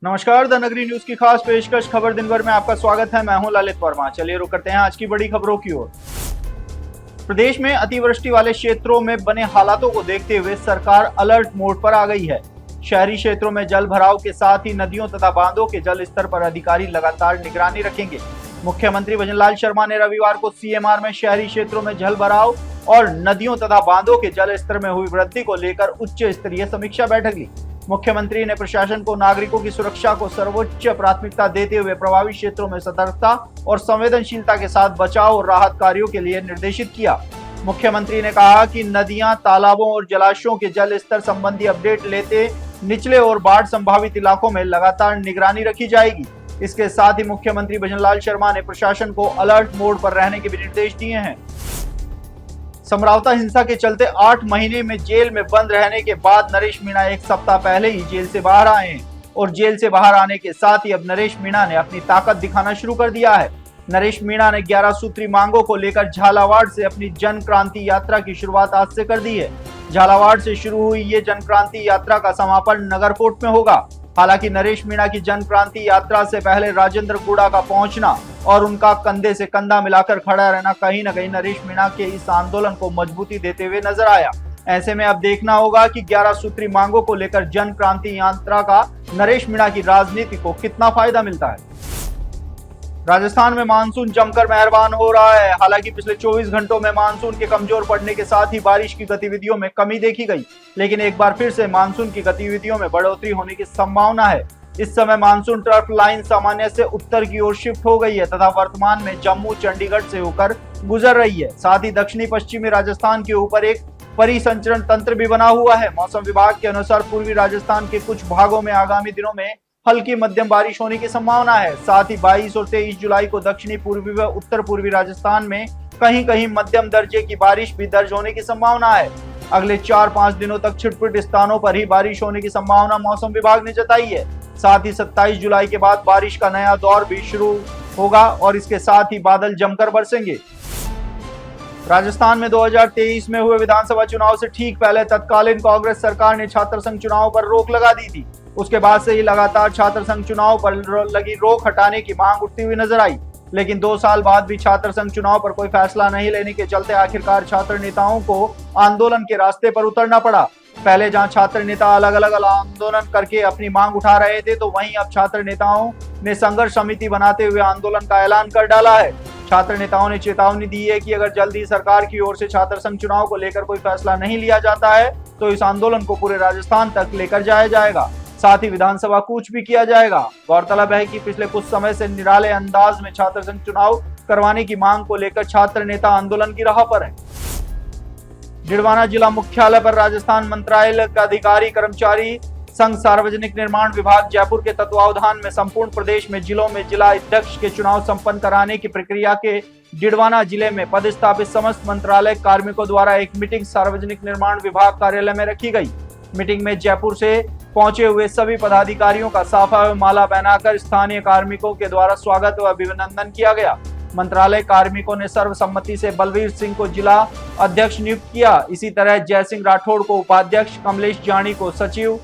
नमस्कार, द नगरी न्यूज की खास पेशकश खबर दिन भर में आपका स्वागत है। मैं हूं ललित वर्मा। चलिए रुक करते हैं आज की बड़ी खबरों की ओर। प्रदेश में अतिवृष्टि वाले क्षेत्रों में बने हालातों को देखते हुए सरकार अलर्ट मोड पर आ गई है। शहरी क्षेत्रों में जल भराव के साथ ही नदियों तथा बांधों के जल स्तर पर अधिकारी लगातार निगरानी रखेंगे। मुख्यमंत्री भजनलाल शर्मा ने रविवार को सीएमआर में शहरी क्षेत्रों में जल भराव और नदियों तथा बांधों के जल स्तर में हुई वृद्धि को लेकर उच्च स्तरीय समीक्षा बैठक ली। मुख्यमंत्री ने प्रशासन को नागरिकों की सुरक्षा को सर्वोच्च प्राथमिकता देते हुए प्रभावित क्षेत्रों में सतर्कता और संवेदनशीलता के साथ बचाव और राहत कार्यों के लिए निर्देशित किया। मुख्यमंत्री ने कहा कि नदियां, तालाबों और जलाशयों के जल स्तर संबंधी अपडेट लेते निचले और बाढ़ संभावित इलाकों में लगातार निगरानी रखी जाएगी। इसके साथ ही मुख्यमंत्री भजनलाल शर्मा ने प्रशासन को अलर्ट मोड पर रहने के भी निर्देश दिए हैं। समरावता हिंसा के चलते 8 महीने में जेल में बंद रहने के बाद नरेश मीणा एक सप्ताह पहले ही जेल से बाहर आए हैं और जेल से बाहर आने के साथ ही अब नरेश मीणा ने अपनी ताकत दिखाना शुरू कर दिया है। नरेश मीणा ने 11 सूत्री मांगों को लेकर झालावाड़ से अपनी जन क्रांति यात्रा की शुरुआत आज से कर दी है। झालावाड़ से शुरू हुई ये जन क्रांति यात्रा का समापन नगरकोट में होगा। हालांकि नरेश मीणा की जन क्रांति यात्रा से पहले राजेंद्र गुड़ा का पहुंचना और उनका कंधे से कंधा मिलाकर खड़ा रहना कहीं न कहीं नरेश मीणा के इस आंदोलन को मजबूती देते हुए नजर आया। ऐसे में अब देखना होगा कि 11 सूत्री मांगों को लेकर जन क्रांति यात्रा का नरेश मीणा की राजनीति को कितना फायदा मिलता है। राजस्थान में मानसून जमकर मेहरबान हो रहा है। हालांकि पिछले 24 घंटों में मानसून के कमजोर पड़ने के साथ ही बारिश की गतिविधियों में कमी देखी गई, लेकिन एक बार फिर से मानसून की गतिविधियों में बढ़ोतरी होने की संभावना है। इस समय मानसून ट्रफ लाइन सामान्य से उत्तर की ओर शिफ्ट हो गई है तथा वर्तमान में जम्मू चंडीगढ़ से होकर गुजर रही है। साथ ही दक्षिणी पश्चिमी राजस्थान के ऊपर एक परिसंचरण तंत्र भी बना हुआ है। मौसम विभाग के अनुसार पूर्वी राजस्थान के कुछ भागों में आगामी दिनों में हल्की मध्यम बारिश होने की संभावना है। साथ ही 22 और 23 जुलाई को दक्षिणी पूर्वी व उत्तर पूर्वी राजस्थान में कहीं कहीं मध्यम दर्जे की बारिश भी दर्ज होने की संभावना है। अगले 4-5 दिनों तक छिटपुट स्थानों पर ही बारिश होने की संभावना मौसम विभाग ने जताई है। साथ ही 27 जुलाई के बाद बारिश का नया दौर भी शुरू होगा और इसके साथ ही बादल जमकर बरसेंगे। राजस्थान में 2023 में हुए विधानसभा चुनाव से ठीक पहले तत्कालीन कांग्रेस सरकार ने छात्र संघ चुनाव पर रोक लगा दी थी। उसके बाद से ही लगातार छात्र संघ चुनाव पर लगी रोक हटाने की मांग उठती हुई नजर आई, लेकिन 2 साल बाद भी छात्र संघ चुनाव पर कोई फैसला नहीं लेने के चलते आखिरकार छात्र नेताओं को आंदोलन के रास्ते पर उतरना पड़ा। पहले जहां छात्र नेता अलग अलग आंदोलन करके अपनी मांग उठा रहे थे, तो वहीं अब छात्र नेताओं ने संघर्ष समिति बनाते हुए आंदोलन का ऐलान कर डाला है। छात्र नेताओं ने चेतावनी दी है कि अगर जल्दी सरकार की ओर से छात्र संघ चुनाव को लेकर कोई फैसला नहीं लिया जाता है तो इस आंदोलन को पूरे राजस्थान तक लेकर जाया जाएगा। साथ ही विधानसभा कूच भी किया जाएगा। गौरतलब है कि पिछले कुछ समय से निराले अंदाज में छात्र संघ चुनाव करवाने की मांग को लेकर छात्र नेता आंदोलन की राह पर हैं। डिडवाना जिला मुख्यालय पर राजस्थान मंत्रालय का अधिकारी कर्मचारी संघ सार्वजनिक निर्माण विभाग जयपुर के तत्वावधान में संपूर्ण प्रदेश में जिलों में जिला अध्यक्ष के चुनाव संपन्न कराने की प्रक्रिया के डिडवाना जिले में पदस्थापित समस्त मंत्रालय कार्मिकों द्वारा एक मीटिंग सार्वजनिक निर्माण विभाग कार्यालय में रखी गई। मीटिंग में जयपुर से पहुंचे हुए सभी पदाधिकारियों का साफा व माला पहनाकर स्थानीय कार्मिकों के द्वारा स्वागत व अभिनंदन किया गया। मंत्रालय कार्मिकों ने सर्वसम्मति से बलवीर सिंह को जिला अध्यक्ष नियुक्त किया। इसी तरह जय सिंह राठौड़ को उपाध्यक्ष, कमलेश जानी को सचिव,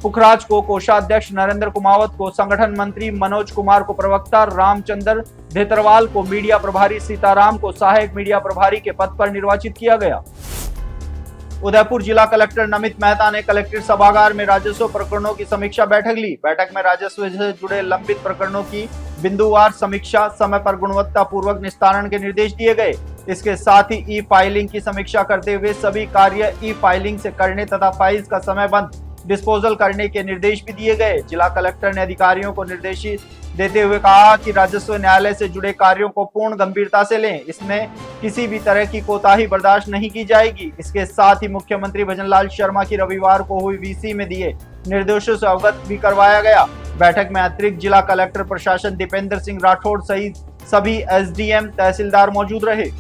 पुखराज को कोषाध्यक्ष, नरेंद्र कुमावत को संगठन मंत्री, मनोज कुमार को प्रवक्ता, रामचंद्र धेतरवाल को मीडिया प्रभारी, सीताराम को सहायक मीडिया प्रभारी के पद पर निर्वाचित किया गया। उदयपुर जिला कलेक्टर नमित मेहता ने कलेक्ट्रेट सभागार में राजस्व प्रकरणों की समीक्षा बैठक ली। बैठक में राजस्व से जुड़े लंबित प्रकरणों की बिंदुवार समीक्षा, समय पर गुणवत्ता पूर्वक निस्तारण के निर्देश दिए गए। इसके साथ ही ई फाइलिंग की समीक्षा करते हुए सभी कार्य ई फाइलिंग से करने तथा फाइल्स का समयबद्ध डिस्पोजल करने के निर्देश भी दिए गए। जिला कलेक्टर ने अधिकारियों को निर्देश देते हुए कहा कि राजस्व न्यायालय से जुड़े कार्यों को पूर्ण गंभीरता से लें, इसमें किसी भी तरह की कोताही बर्दाश्त नहीं की जाएगी। इसके साथ ही मुख्यमंत्री भजनलाल शर्मा की रविवार को हुई वीसी में दिए निर्देशों से अवगत भी करवाया गया। बैठक में अतिरिक्त जिला कलेक्टर प्रशासन दीपेंद्र सिंह राठौड़ सहित सभी एसडीएम, तहसीलदार मौजूद रहे।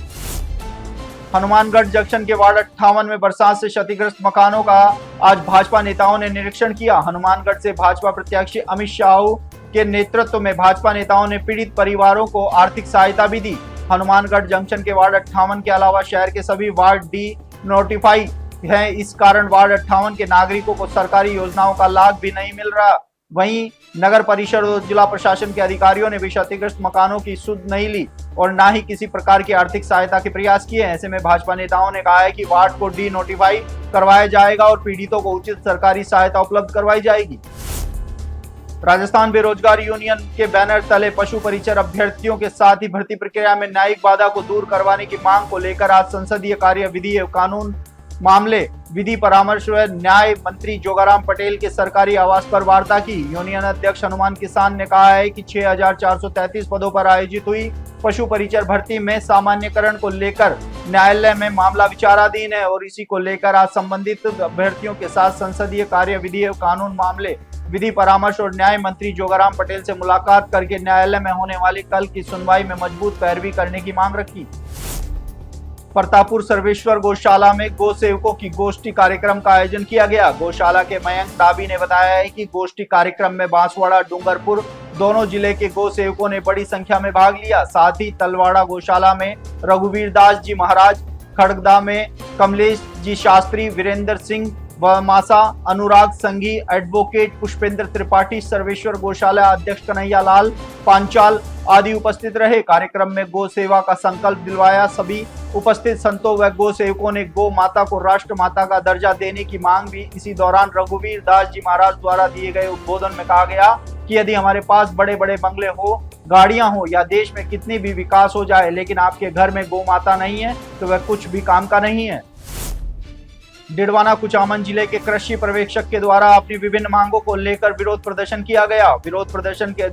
हनुमानगढ़ जंक्शन के वार्ड 58 में बरसात से क्षतिग्रस्त मकानों का आज भाजपा नेताओं ने निरीक्षण किया। हनुमानगढ़ से भाजपा प्रत्याशी अमित शाह के नेतृत्व में भाजपा नेताओं ने पीड़ित परिवारों को आर्थिक सहायता भी दी। हनुमानगढ़ जंक्शन के वार्ड 58 के अलावा शहर के सभी वार्ड डी नोटिफाई हैं। इस कारण वार्ड 58 के नागरिकों को सरकारी योजनाओं का लाभ भी नहीं मिल रहा। वहीं नगर परिषद और जिला प्रशासन के अधिकारियों ने भी क्षतिग्रस्त मकानों की सुध नहीं ली और न ही किसी प्रकार की आर्थिक सहायता के प्रयास किए। ऐसे में भाजपा नेताओं ने कहा है कि वार्ड को डी नोटिफाई करवाया जाएगा और पीड़ितों को उचित सरकारी सहायता उपलब्ध करवाई जाएगी। राजस्थान बेरोजगार यूनियन के बैनर तले पशु परिचर अभ्यर्थियों के साथ ही भर्ती प्रक्रिया में न्यायिक बाधा को दूर करवाने की मांग को लेकर आज संसदीय कार्य विधि एवं कानून मामले विधि परामर्श व न्याय मंत्री जोगाराम पटेल के सरकारी आवास पर वार्ता की। यूनियन अध्यक्ष हनुमान किसान ने कहा है कि 6,433 पदों पर आयोजित हुई पशु परिचर भर्ती में सामान्यकरण को लेकर न्यायालय में मामला विचाराधीन है और इसी को लेकर आज संबंधित अभ्यर्थियों के साथ संसदीय कार्य विधि एवं कानून मामले विधि परामर्श और न्याय मंत्री जोगाराम पटेल से मुलाकात करके न्यायालय में होने वाली कल की सुनवाई में मजबूत पैरवी करने की मांग रखी। प्रतापपुर सर्वेश्वर गौशाला में गौ सेवकों की गोष्ठी कार्यक्रम का आयोजन किया गया। गौशाला के मयंक दाबी ने बताया है कि गोष्ठी कार्यक्रम में बांसवाड़ा डूंगरपुर दोनों जिले के गौ सेवकों ने बड़ी संख्या में भाग लिया। साथ ही तलवाड़ा गौशाला में रघुवीर दास जी महाराज, खड़गदा में कमलेश जी शास्त्री, वीरेंद्र सिंह मासा, अनुराग संघी, एडवोकेट पुष्पेंद्र त्रिपाठी, सर्वेश्वर गौशाला अध्यक्ष कन्हैया लाल पांचाल आदि उपस्थित रहे। कार्यक्रम में गौ सेवा का संकल्प दिलवाया। सभी उपस्थित संतों व गौ सेवकों ने गौ माता को राष्ट्र माता का दर्जा देने की मांग भी। इसी दौरान रघुवीर दास जी महाराज द्वारा दिए गए उद्बोधन में कहा गया कि यदि हमारे पास बड़े बड़े बंगले हो, गाड़ियां हो या देश में कितनी भी विकास हो जाए, लेकिन आपके घर में गौ माता नहीं है तो वह कुछ भी काम का नहीं है। डिडवाना कुचामन जिले के कृषि पर्यवेक्षक के द्वारा अपनी विभिन्न मांगों को लेकर विरोध प्रदर्शन किया गया। विरोध प्रदर्शन के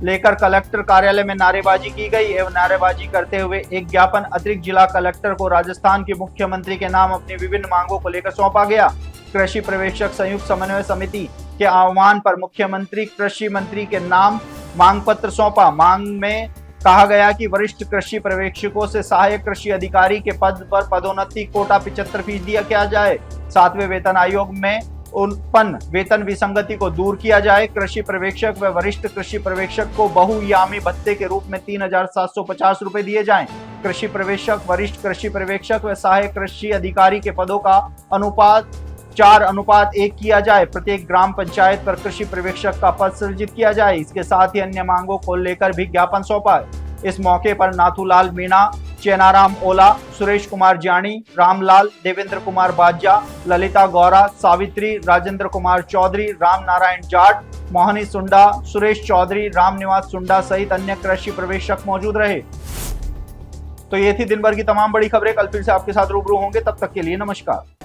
लेकर कलेक्टर कार्यालय में नारेबाजी की गई एवं नारेबाजी करते हुए एक ज्ञापन अतिरिक्त जिला कलेक्टर को राजस्थान के मुख्यमंत्री के नाम अपनी विभिन्न मांगों को लेकर सौंपा गया। कृषि पर्यवेक्षक संयुक्त समन्वय समिति के आह्वान पर मुख्यमंत्री कृषि मंत्री के नाम मांग पत्र सौंपा। मांग में कहा गया कि वरिष्ठ कृषि पर्यवेक्षकों से सहायक कृषि अधिकारी के पद पर पदोन्नति कोटा 75% दिया किया जाए। 7वें वेतन आयोग में उत्पन्न वेतन विसंगति को दूर किया जाए। कृषि पर्यवेक्षक व वरिष्ठ कृषि पर्यवेक्षक को बहुयामी भत्ते के रूप में 3,750 रुपए दिए जाएं। कृषि पर्यवेक्षक, वरिष्ठ कृषि पर्यवेक्षक व सहायक कृषि अधिकारी के पदों का अनुपात 4:1 किया जाए। प्रत्येक ग्राम पंचायत पर कृषि पर्यवेक्षक का पद सृजित किया जाए। इसके साथ ही अन्य मांगों को लेकर भी ज्ञापन सौंपा। इस मौके पर नाथूलाल मीणा, चेनाराम ओला, सुरेश कुमार जानी, रामलाल, देवेंद्र कुमार बाज्या, ललिता गौरा, सावित्री, राजेंद्र कुमार चौधरी, राम नारायण जाट, मोहनी सुंडा, सुरेश चौधरी, राम निवास सुंडा सहित अन्य कृषि पर्यवेक्षक मौजूद रहे। तो ये थी दिन भर की तमाम बड़ी खबरें। कल फिर से आपके साथ रूबरू होंगे, तब तक के लिए नमस्कार।